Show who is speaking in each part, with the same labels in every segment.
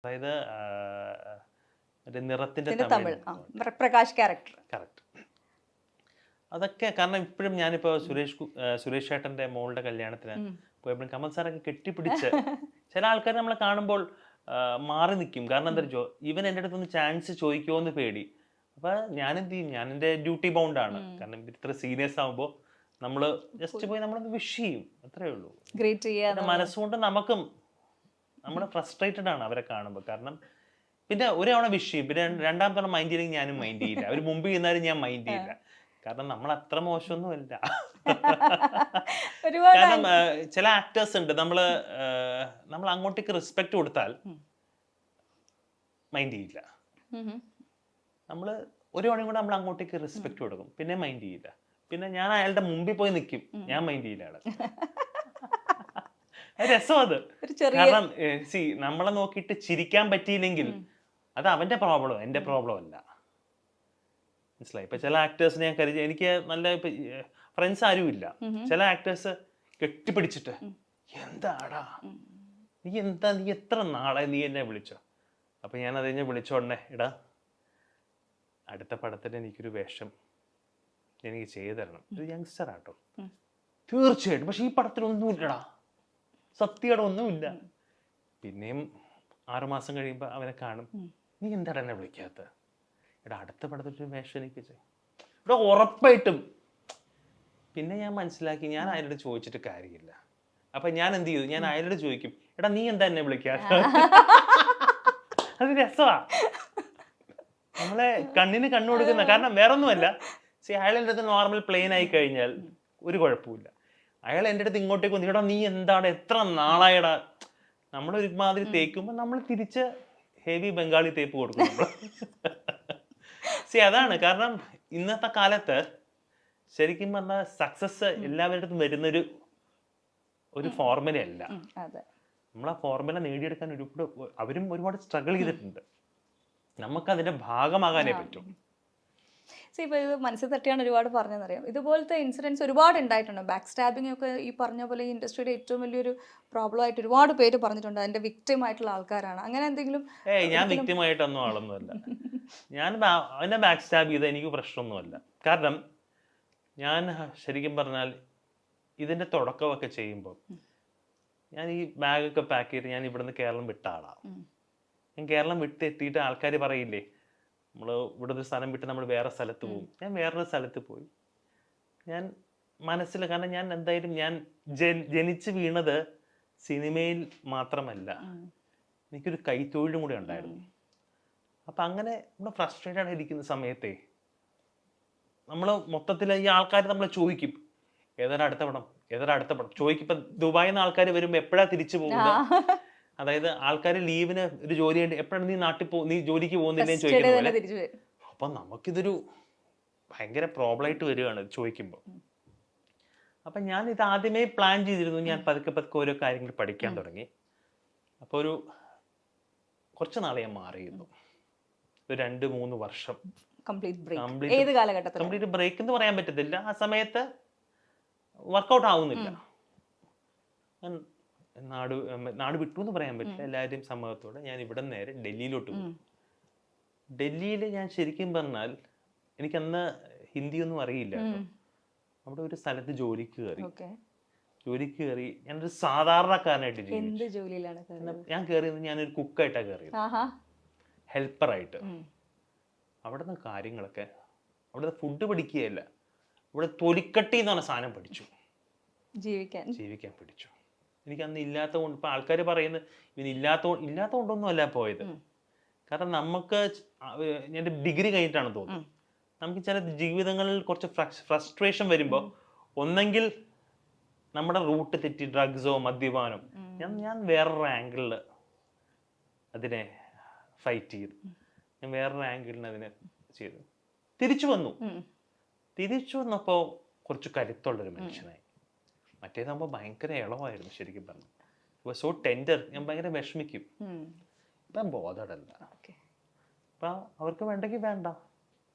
Speaker 1: അതായത് മറ്റേ നിറത്തിന്റെ
Speaker 2: ഇതിന്റെ
Speaker 1: തമിഴ്
Speaker 2: തമിഴ് പ്രകാശ് ക്യാരക്ടർ.
Speaker 1: കറക്റ്റ്. അതൊക്കെ കാരണം ഇപ്പോഴും ഞാനിപ്പോ സുരേഷ് ഏട്ടന്റെ മോളുടെ കല്യാണത്തിന് പോയപ്പോഴും കമൽ സാറൊക്കെ കെട്ടിപ്പിടിച്ച് ചില ആൾക്കാർ നമ്മളെ കാണുമ്പോൾ മാറി നിൽക്കും. കാരണം എന്താ ഇവൻ എൻ്റെ അടുത്തൊന്ന് ചാൻസ് ചോദിക്കുമോ എന്ന് പേടി. അപ്പൊ ഞാൻ എന്ത് ചെയ്യും, ഞാൻ എൻ്റെ ഡ്യൂട്ടി ബൗണ്ടാണ്. കാരണം ഇത്ര സീനിയേഴ്സ് ആകുമ്പോൾ നമ്മള് ജസ്റ്റ് പോയി നമ്മളൊന്ന് വിഷ് ചെയ്യും, അത്രേ ഉള്ളൂ. മനസ്സുകൊണ്ട് നമുക്കും നമ്മൾ ഫ്രസ്ട്രേറ്റഡ് ആണ് അവരെ കാണുമ്പോൾ. കാരണം പിന്നെ ഒരു തവണ വിഷ് ചെയ്യും, പിന്നെ രണ്ടാമത്തെ തവണ മൈൻഡ് ചെയ്യില്ലെങ്കിൽ ഞാനും മൈൻഡ് ചെയ്യില്ല. അവർ മുമ്പ് ചെയ്യുന്നാലും ഞാൻ മൈൻഡ് ചെയ്യില്ല. കാരണം നമ്മൾ അത്ര മോശമൊന്നുമല്ല. കാരണം ചില ആക്ടേഴ്സ് ഉണ്ട്, നമ്മൾ അങ്ങോട്ടേക്ക് റെസ്പെക്ട് കൊടുത്താൽ മൈൻഡ് ചെയ്യില്ല. നമ്മള് ഒരു തവണയും കൂടെ നമ്മൾ അങ്ങോട്ടേക്ക് റെസ്പെക്ട് കൊടുക്കും, പിന്നെ മൈൻഡ് ചെയ്യില്ല. പിന്നെ ഞാൻ അയാളുടെ മുമ്പിൽ പോയി നിൽക്കും, ഞാൻ മൈൻഡ് ചെയ്യില്ല ആള്. രസം അത്. കാരണം നമ്മളെ നോക്കിയിട്ട് ചിരിക്കാൻ പറ്റിയില്ലെങ്കിൽ അത് അവന്റെ പ്രോബ്ലം, എന്റെ പ്രോബ്ലം അല്ല. മനസ്സിലായി? ഇപ്പൊ ചില ആക്ടേഴ്സിനെ ഞാൻ കരുതി, എനിക്ക് നല്ല ഫ്രണ്ട്സ് ആരും ഇല്ല. ചില ആക്ടേഴ്സ് കെട്ടിപ്പിടിച്ചിട്ട് എന്താടാ നീ എത്ര നാളെ നീ എന്നെ വിളിച്ചോ. അപ്പൊ ഞാൻ അത് കഴിഞ്ഞ് വിളിച്ചോടനെ, എടാ അടുത്ത പടത്തിന് എനിക്കൊരു വേഷം എനിക്ക് ചെയ്തു തരണം. ഒരു യങ്സ്റ്റർ ആട്ടോ, തീർച്ചയായിട്ടും. പക്ഷെ ഈ പടത്തിലൊന്നുമില്ലടാ, സത്യയുടെ ഒന്നുമില്ല. പിന്നെയും 6 മാസം കഴിയുമ്പോൾ അവനെ കാണും, നീ എന്താണ് എന്നെ വിളിക്കാത്ത? എടാ അടുത്ത പടത്തിലൊരു വേഷം എനിക്ക് ഇവിടെ ഉറപ്പായിട്ടും. പിന്നെ ഞാൻ മനസ്സിലാക്കി, ഞാൻ അയാളോട് ചോദിച്ചിട്ട് കാര്യമില്ല. അപ്പൊ ഞാൻ എന്ത് ചെയ്തു, ഞാൻ അയാളോട് ചോദിക്കും, എടാ നീ എന്താ എന്നെ വിളിക്കാത്ത? അത് രസമാ, നമ്മളെ കണ്ണിന് കണ്ണു കൊടുക്കുന്ന. കാരണം വേറൊന്നുമല്ല, അയാൾ എൻ്റെ അടുത്ത് നോർമൽ പ്ലെയിൻ ആയി കഴിഞ്ഞാൽ ഒരു കുഴപ്പമില്ല. അയാൾ എൻ്റെ അടുത്ത് ഇങ്ങോട്ടേക്ക് വന്നു, എടാ നീ എന്താണ് എത്ര നാളായടാ. നമ്മൾ ഒരുമാതിരി തേക്കുമ്പോൾ നമ്മൾ തിരിച്ച് ഹെവി ബംഗാളി തേപ്പ് കൊടുക്കും നമ്മൾ. അതാണ്. കാരണം ഇന്നത്തെ കാലത്ത് ശരിക്കും പറഞ്ഞാൽ സക്സസ് എല്ലാവരുടെ അടുത്തും വരുന്നൊരു ഫോർമുല അല്ല. നമ്മൾ ആ ഫോർമുല നേടിയെടുക്കാൻ അവരും ഒരുപാട് സ്ട്രഗിൾ ചെയ്തിട്ടുണ്ട്. നമുക്ക് അതിന്റെ ഭാഗമാകാനേ പറ്റും.
Speaker 2: ഇപ്പൊ ഇത് മനസ്സിൽ തട്ടിയാണ് ഒരുപാട് പറഞ്ഞതെന്നറിയാം. ഇതുപോലത്തെ ഇൻസിഡൻസ് ഒരുപാട് ഉണ്ടായിട്ടുണ്ട്. ബാക്ക് സ്റ്റാബിംഗ് ഒക്കെ ഈ പറഞ്ഞ പോലെ ഈ ഇൻഡസ്ട്രിയുടെ ഏറ്റവും വലിയൊരു പ്രോബ്ലം ആയിട്ട് ഒരുപാട് പേര് പറഞ്ഞിട്ടുണ്ട്. അതിന്റെ വിക്ടിം ആയിട്ടുള്ള ആൾക്കാരാണ്. അങ്ങനെ എന്തെങ്കിലും?
Speaker 1: ഞാൻ വിക്ടിം ആയിട്ടൊന്നും ആളൊന്നുമല്ല. ഞാൻ അവനെ ബാക്ക് സ്റ്റാബ് ചെയ്ത എനിക്ക് പ്രശ്നമൊന്നുമല്ല. കാരണം ഞാൻ ശരിക്കും പറഞ്ഞാൽ ഇതിന്റെ തുടക്കമൊക്കെ ചെയ്യുമ്പോൾ ഞാൻ ഈ ബാഗൊക്കെ പാക്ക് ചെയ്ത് ഞാൻ ഇവിടുന്ന് കേരളം വിട്ട ആളാണ്. ഞാൻ കേരളം വിട്ടെത്തിയിട്ട് ആൾക്കാർ പറയില്ലേ, നമ്മൾ ഇവിടെ ഒരു സ്ഥലം വിട്ട് നമ്മൾ വേറെ സ്ഥലത്ത് പോകും. ഞാൻ വേറൊരു സ്ഥലത്ത് പോയി. ഞാൻ മനസ്സിൽ, കാരണം ഞാൻ എന്തായാലും ഞാൻ ജനിച്ച് വീണത് സിനിമയിൽ മാത്രമല്ല, എനിക്കൊരു കൈത്തൊഴിലും കൂടെ ഉണ്ടായിരുന്നു. അപ്പം അങ്ങനെ നമ്മൾ ഫ്രസ്ട്രേറ്റഡ് ആയിരിക്കുന്ന സമയത്തെ നമ്മൾ മൊത്തത്തിൽ ഈ ആൾക്കാർ നമ്മളെ ചോദിക്കും, ഏതാണ് അടുത്ത പടം ചോദിക്കും. ഇപ്പം ദുബായിൽ നിന്ന് ആൾക്കാർ വരുമ്പോൾ എപ്പോഴാണ് തിരിച്ചു പോകുന്നത്? അതായത് ആൾക്കാർ ലീവിന് ഒരു ജോലി ആയിട്ട് എപ്പോഴാണ് നീ ജോലിക്ക് പോകുന്നില്ലേന്ന് ചോദിക്കുന്ന പോലെ. അപ്പൊ നമുക്കിതൊരു ഭയങ്കര പ്രോബ്ലം ആയിട്ട് വരികയാണ് ചോദിക്കുമ്പോൾ. അപ്പൊ ഞാൻ ഇത് ആദ്യമേ പ്ലാൻ ചെയ്തിരുന്നു. ഞാൻ പതുക്കെ ഓരോ കാര്യങ്ങൾ പഠിക്കാൻ തുടങ്ങി. അപ്പൊ കുറച്ച് നാളെ ഞാൻ മാറിയിരുന്നു. ഒരു 2-3 വർഷം കംപ്ലീറ്റ് ബ്രേക്ക് എന്ന് പറയാൻ പറ്റത്തില്ല. ആ സമയത്ത് വർക്കൗട്ട് ആവുന്നില്ല. നാട് വിട്ടു എന്ന് പറയാൻ പറ്റില്ല, എല്ലാവരുടെയും സമ്മതത്തോടെ ഞാൻ ഇവിടെ നേരെ ഡൽഹിയിലോട്ട് പോയി. ഡൽഹിയിൽ ഞാൻ ശരിക്കും പറഞ്ഞാൽ എനിക്കന്ന് ഹിന്ദിയൊന്നും അറിയില്ല. അവിടെ ഒരു സ്ഥലത്ത് ജോലിക്ക് കയറി. ഞാനൊരു സാധാരണക്കാരനായിട്ട് ഞാൻ കയറിയത്, ഞാനൊരു കുക്കായിട്ടാണ് കയറിയത്, ഹെൽപ്പറായിട്ട്. അവിടുന്ന് കാര്യങ്ങളൊക്കെ, അവിടുത്തെ ഫുഡ് പഠിക്കുകയല്ല, ഇവിടെ തൊലിക്കട്ടി എന്ന് പറഞ്ഞ സാധനം പഠിച്ചു, ജീവിക്കാൻ പഠിച്ചു. എനിക്ക് അന്ന് ഇല്ലാത്ത കൊണ്ട്, ഇപ്പൊ ആൾക്കാർ പറയുന്നത് ഇല്ലാത്തതുകൊണ്ടൊന്നും അല്ല പോയത്. കാരണം നമുക്ക് എൻ്റെ ഡിഗ്രി കഴിഞ്ഞിട്ടാണ് തോന്നുന്നത്, നമുക്ക് ചില ജീവിതങ്ങളിൽ കുറച്ച് ഫ്രസ്ട്രേഷൻ വരുമ്പോൾ ഒന്നെങ്കിൽ നമ്മുടെ റൂട്ട് തെറ്റി ഡ്രഗ്സോ മദ്യപാനോ, ഞാൻ വേറൊരു ആംഗിളിൽ അതിനെ ഫൈറ്റ് ചെയ്തു. ഞാൻ വേറൊരു ആംഗിളിന് അതിനെ ചെയ്തു. തിരിച്ചു വന്നപ്പോൾ കുറച്ച് കരുത്തുള്ളൊരു മനുഷ്യനായി. മറ്റേതാകുമ്പോൾ ഭയങ്കര ഇളവായിരുന്നു. ശരിക്കും പറഞ്ഞു സോ ടെൻഡർ. ഞാൻ ഭയങ്കര വിഷമിക്കും. ഇപ്പം ബോധടല്ല. അപ്പം അവർക്ക് വേണ്ടെങ്കിൽ വേണ്ട.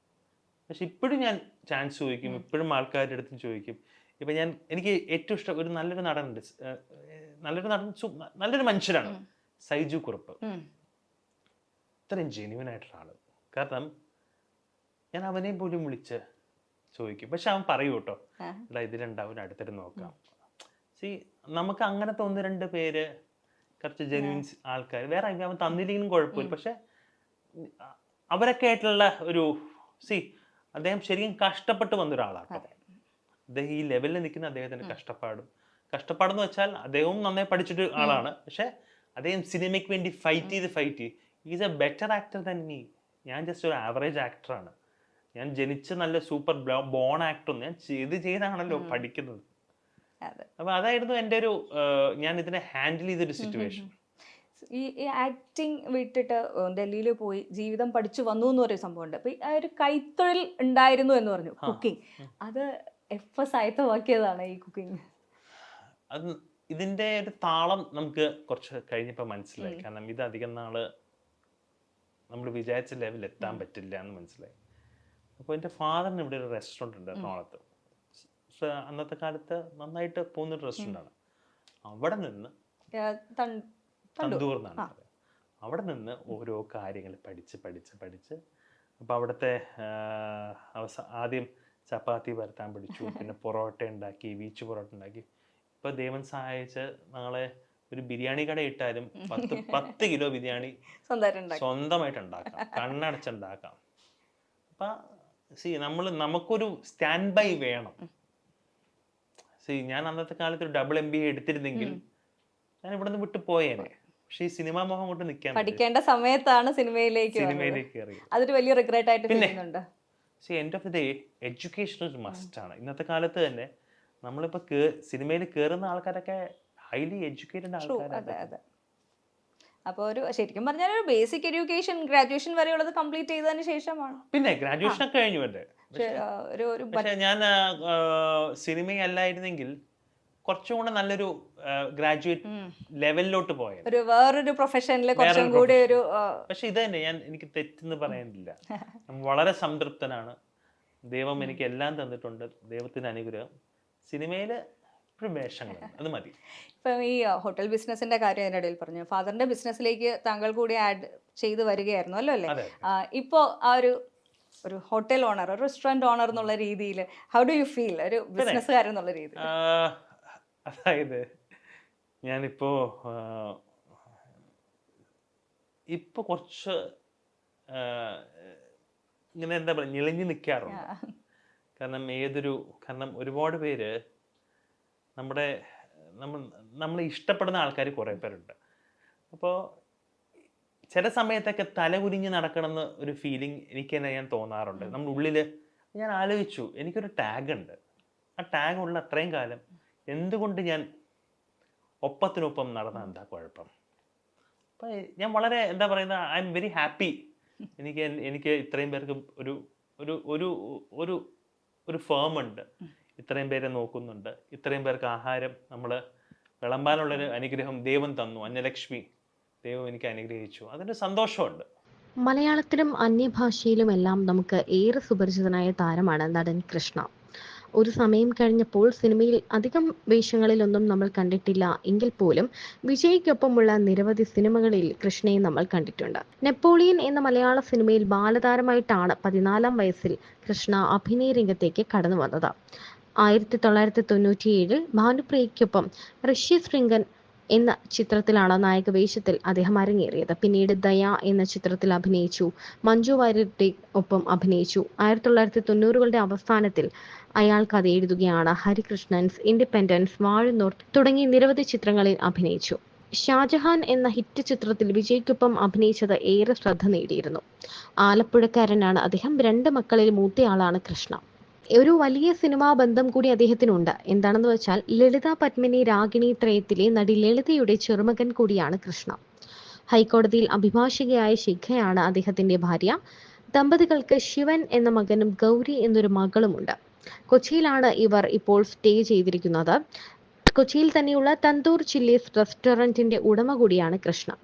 Speaker 1: പക്ഷെ ഇപ്പോഴും ഞാൻ ചാൻസ് ചോദിക്കും, ഇപ്പോഴും ആൾക്കാരുടെ അടുത്ത് ചോദിക്കും. ഇപ്പം എനിക്ക് ഏറ്റവും ഇഷ്ടം ഒരു നല്ലൊരു നടൻ, നല്ലൊരു മനുഷ്യനാണ്, സൈജു കുറുപ്പ്. അത്രയും ജെന്യുവൻ ആയിട്ടുള്ള ആള്. കാരണം ഞാൻ അവനെ പോലും വിളിച്ച് ചോദിക്കും, പക്ഷെ അവൻ പറയൂ കേട്ടോ, എടാ ഇതിലുണ്ടാവും, അടുത്തിട്ട് നോക്കാം. സി നമുക്ക് അങ്ങനത്തെ 1-2 പേര് കുറച്ച് ജെന്യുവൻ ആൾക്കാർ വേറെ അവൻ തന്നില്ലെങ്കിലും കുഴപ്പമില്ല, പക്ഷെ അവരൊക്കെ ആയിട്ടുള്ള ഒരു അദ്ദേഹം ശരിക്കും കഷ്ടപ്പെട്ട് വന്നൊരാളാട്ടോ. അദ്ദേഹം ഈ ലെവലിൽ നിൽക്കുന്ന അദ്ദേഹത്തിന്റെ കഷ്ടപ്പാടെന്ന് വെച്ചാൽ അദ്ദേഹവും നന്നായി പഠിച്ചിട്ട് ആളാണ്, പക്ഷെ അദ്ദേഹം സിനിമയ്ക്ക് വേണ്ടി ഫൈറ്റ് ചെയ്ത് is A better actor than me. ഞാൻ ജസ്റ്റ് ഒരു ആവറേജ് ആക്ടറാണ്. ഞാൻ ജനിച്ച നല്ല സൂപ്പർ ബോൺ ആക്ടർ, ഞാൻ ചെയ്താണല്ലോ പഠിക്കുന്നത്. അപ്പൊ അതായിരുന്നു എൻ്റെ ഒരു ഞാൻ ഇതിനെ ഹാൻഡിൽ ചെയ്തൊരു സിറ്റുവേഷൻ.
Speaker 2: ഈ ആക്ടിങ് വിട്ടിട്ട് ഡൽഹിയിൽ പോയി ജീവിതം പഠിച്ചു വന്നു എന്ന് പറയുന്ന സംഭവമുണ്ട്. അപ്പൊ ആ ഒരു കൈത്തൊഴിൽ ഉണ്ടായിരുന്നു എന്ന് പറഞ്ഞു, കുക്കിംഗ്. അത് സായത്തമാക്കിയതാണ് ഈ കുക്കിംഗ്.
Speaker 1: അത് ഇതിന്റെ ഒരു താളം നമുക്ക് കുറച്ച് കഴിഞ്ഞപ്പോൾ മനസ്സിലായി. കാരണം ഇത് അധികം നാള് നമ്മൾ വിചാരിച്ച ലെവലിൽ എത്താൻ പറ്റില്ല എന്ന് മനസ്സിലായി. അപ്പോൾ എൻ്റെ ഫാദറിന് ഇവിടെ ഒരു റെസ്റ്റോറൻറ്റ് ഉണ്ട് എറണാകുളത്ത്. അന്നത്തെ കാലത്ത് നന്നായിട്ട് പോകുന്നൊരു റെസ്റ്റോറൻ്റാണ്. അവിടെ നിന്ന് തന്തൂർ എന്നാണ് പറയുന്നത്. അവിടെ നിന്ന് ഓരോ കാര്യങ്ങൾ പഠിച്ച് അപ്പോൾ അവിടുത്തെ ആദ്യം ചപ്പാത്തി പരത്താൻ പഠിച്ചു, പിന്നെ പൊറോട്ട ഉണ്ടാക്കി, വീച്ച് പൊറോട്ട ഉണ്ടാക്കി. ഇപ്പോൾ ദൈവം സഹായിച്ച് നാളെ ഒരു ബിരിയാണി കട ഇട്ടാലും 10 കിലോ ബിരിയാണി സ്വന്തമായിട്ട് ഉണ്ടാക്കാം, കണ്ണടച്ചുണ്ടാക്കാം. അപ്പം നമുക്കൊരു സ്റ്റാൻഡ് ബൈ വേണം. ഞാൻ അന്നത്തെ കാലത്ത് ഒരു ഡബിൾ MBA എടുത്തിരുന്നെങ്കിൽ ഞാൻ ഇവിടെ നിന്ന് വിട്ടു പോയേനെ. പക്ഷെ ഈ സിനിമാ മോഹം കൊണ്ട് നിൽക്കാൻ
Speaker 2: പഠിക്കേണ്ട സമയത്താണ് സിനിമയിലേക്ക്
Speaker 1: കയറി.
Speaker 2: അതൊരു വലിയ റിഗ്രറ്റ് ആയിട്ട് തോന്നുന്നുണ്ട്.
Speaker 1: End of the day education ഒരു മസ്റ്റ് ആണ്. ഇന്നത്തെ കാലത്ത് തന്നെ നമ്മളിപ്പോ സിനിമയിൽ കയറുന്ന ആൾക്കാരൊക്കെ ഹൈലി എഡ്യൂക്കേറ്റഡ് ആൾക്കാരാണ്.
Speaker 2: അപ്പോൾ ഒരു ശരിക്കും പറഞ്ഞാൽ ഒരു ബേസിക് എഡ്യൂക്കേഷൻ ഗ്രാജുവേഷൻ വരെയുള്ളത് കംപ്ലീറ്റ് ചെയ്തതിന് ശേഷമാണ്.
Speaker 1: പിന്നെ ഗ്രാജുവേഷൻ ഒക്കെ കഴിഞ്ഞു. പക്ഷെ ഞാൻ സിനിമയല്ലായിരുന്നെങ്കിൽ കുറച്ചും കൂടെ നല്ലൊരു ഗ്രാജുവേറ്റ് ലെവലിലോട്ട് പോയത്,
Speaker 2: വേറൊരു പ്രൊഫഷനിൽ കുറച്ചും കൂടി ഒരു.
Speaker 1: പക്ഷെ ഇത് തന്നെ എനിക്ക് തെറ്റെന്ന് പറയാനില്ല. വളരെ സംതൃപ്തനാണ്. ദൈവം എനിക്ക് എല്ലാം തന്നിട്ടുണ്ട്, ദൈവത്തിന്റെ അനുഗ്രഹം. സിനിമയില് വേഷങ്ങൾ അത് മതി.
Speaker 2: ഇപ്പം ഈ ഹോട്ടൽ ബിസിനസിന്റെ കാര്യം അതിനിടയിൽ പറഞ്ഞു, ഫാദറിന്റെ ബിസിനസ്സിലേക്ക് താങ്കൾ കൂടി ആഡ് ചെയ്ത് വരികയായിരുന്നു അല്ലേ? ഇപ്പോ ആ ഒരു ഹോട്ടൽ ഓണർ, ഒരു റെസ്റ്റോറന്റ് ഓണർ എന്നുള്ള രീതിയിൽ ഹൗ ഡു യു ഫീൽ, ഒരു ബിസിനസ്സുകാരൻ എന്നുള്ള രീതിയിൽ?
Speaker 1: അതായത് ഞാനിപ്പോ കുറച്ച് ഇങ്ങനെ എന്താ പറയുക, ഞെളിഞ്ഞു നിൽക്കാറുണ്ട്. കാരണം ഒരുപാട് പേര് നമ്മളെ ഇഷ്ടപ്പെടുന്ന ആൾക്കാർ കുറേ പേരുണ്ട്. അപ്പോൾ ചില സമയത്തൊക്കെ തലകുനിഞ്ഞ് നടക്കണമെന്ന് ഒരു ഫീലിംഗ് എനിക്ക് തന്നെ ഞാൻ തോന്നാറുണ്ട്. നമ്മുടെ ഉള്ളിൽ ഞാൻ ആലോചിച്ചു, എനിക്കൊരു ടാഗ് ഉണ്ട്. ആ ടാഗ് ഉള്ള അത്രയും കാലം എന്തുകൊണ്ട് ഞാൻ ഒപ്പത്തിനൊപ്പം നടന്ന എന്താ കുഴപ്പം? അപ്പം ഞാൻ വളരെ എന്താ പറയുന്ന, ഐ എം വെരി ഹാപ്പി. എനിക്ക് ഇത്രയും പേർക്ക് ഒരു ഫേം ഉണ്ട്, ഇത്രയും പേരെ നോക്കുന്നുണ്ട്, ഇത്രയും പേർക്ക് ആഹാരം നമ്മൾ വിളമ്പാനുള്ളൊരു അനുഗ്രഹം ദൈവം തന്നു. അന്യലക്ഷ്മി ദൈവം എനിക്ക് അനുഗ്രഹിച്ചു, അതിൻ്റെ സന്തോഷമുണ്ട്.
Speaker 3: മലയാളത്തിലും അന്യഭാഷയിലുമെല്ലാം നമുക്ക് ഏറെ സുപരിചിതനായ താരമാണ് നടൻ കൃഷ്ണ. ഒരു സമയം കഴിഞ്ഞപ്പോൾ സിനിമയിൽ അധികം വേഷങ്ങളിലൊന്നും നമ്മൾ കണ്ടിട്ടില്ല എങ്കിൽ പോലും വിജയ്ക്കൊപ്പമുള്ള നിരവധി സിനിമകളിൽ കൃഷ്ണയെ നമ്മൾ കണ്ടിട്ടുണ്ട്. നെപ്പോളിയൻ എന്ന മലയാള സിനിമയിൽ ബാലതാരമായിട്ടാണ് 14-ാം വയസ്സിൽ കൃഷ്ണ അഭിനയ രംഗത്തേക്ക് കടന്നു വന്നത്. 1997 ഭാനുപ്രിയയ്ക്കൊപ്പം ഋഷ്യശൃംഗൻ എന്ന ചിത്രത്തിലാണ് നായക വേഷത്തിൽ അദ്ദേഹം അരങ്ങേറിയത്. പിന്നീട് ദയ എന്ന ചിത്രത്തിൽ അഭിനയിച്ചു. മഞ്ജു വാര്യരുടെ ഒപ്പം അഭിനയിച്ചു. 1990കളുടെ അവസാനത്തിൽ അയാൾ കഥ എഴുതുകയാണ്, ഹരികൃഷ്ണൻസ്, ഇൻഡിപെൻഡൻസ്, വാഴന്നൂർ തുടങ്ങി നിരവധി ചിത്രങ്ങളിൽ അഭിനയിച്ചു. ഷാജഹാൻ എന്ന ഹിറ്റ് ചിത്രത്തിൽ വിജയ്ക്കൊപ്പം അഭിനയിച്ചത് ഏറെ ശ്രദ്ധ നേടിയിരുന്നു. ആലപ്പുഴക്കാരനാണ് അദ്ദേഹം. 2 മക്കളിൽ മൂത്തയാളാണ് കൃഷ്ണ. ഒരു വലിയ സിനിമാ ബന്ധം കൂടി അദ്ദേഹത്തിനുണ്ട്. എന്താണെന്ന് വെച്ചാൽ ലളിത പത്മിനി രാഗിണി ത്രയത്തിലെ നടി ലളിതയുടെ ചെറുമകൻ കൂടിയാണ് കൃഷ്ണ. ഹൈക്കോടതിയിൽ അഭിഭാഷകയായ ശിഖയാണ് അദ്ദേഹത്തിന്റെ ഭാര്യ. ദമ്പതികൾക്ക് ശിവൻ എന്ന മകനും ഗൗരി എന്നൊരു മകളുമുണ്ട്. കൊച്ചിയിലാണ് ഇവർ ഇപ്പോൾ സ്റ്റേ ചെയ്തിരിക്കുന്നത്. കൊച്ചിയിൽ തന്നെയുള്ള തന്തൂർ ചില്ലീസ് റെസ്റ്റോറന്റിന്റെ ഉടമ കൂടിയാണ് കൃഷ്ണ.